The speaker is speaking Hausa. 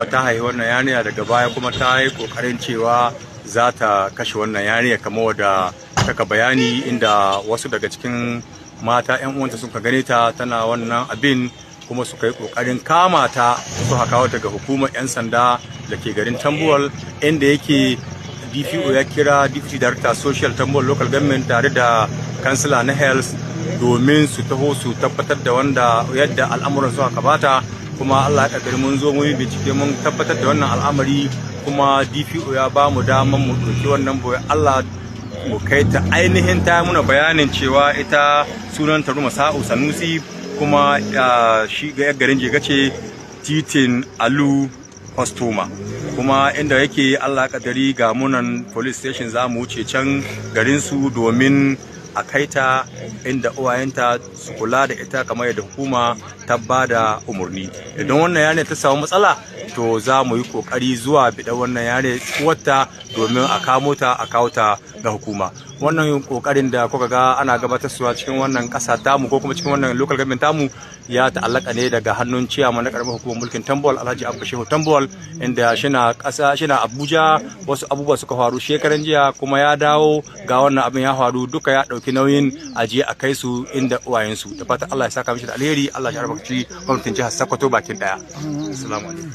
ta haihi wannan yarinya daga baya kuma ta yi kokarin cewa za ta kashe wannan yarinya kamar wadda taka bayani, inda wasu daga cikin mata 'yan uwanta suka gane ta tana wannan abin kuma suka yi kokarin kama ta su hakawa daga hukumar 'yan sanda da ke garin Tambuwal, inda yake DPO ya kira Deputy Director Social Tambuwal Local Government tare da kansila na Health domin su taho su tabbatar da yadda al'amuran su aka bata. Kuma Allah ya kaddari mun zo mun yi bincike mun tabbatar da wannan al'amari, kuma DPO ya ba mu daman mu ɗauki wannan boye Allah mu kai ta ainihin ta muna bayanin cewa ita sunan ta Ruma Sa'u Sanusi, kuma shi ga garin Jega ce, titin Alu Kwastoma, kuma inda yake Allah kadari ga munan police station za mu wuce can garin su domin a kai ta inda uwayenta su kula da ita kamar yadda hukuma ta ba da umarni. Idan wannan yare ta samu matsala to za mu yi kokari zuwa bidan wannan yare wata domin a kamo ta a kawo ta ga hukuma. Wannan kokarin da kuka ga ana gabatarwa cikin wannan kasa tamu ko kuma cikin wannan local government tamu ya ta'allaka ne daga hannun ciyaman na karamar hukumar mulkin Tambuwal Alhaji Abba Shehu Tambuwal, inda shina Abuja wasu abubuwa suka faru shekaran jiya kuma ya dawo ga wannan abin ya faru, duka ya dauki nauyin ajiye a kai su inda uwayensu. Da fatan Allah ya saka mishi da alheri, Allah ya albarkaci gwamnatin jihar Sokoto bakin daya. Assalamu alaikum.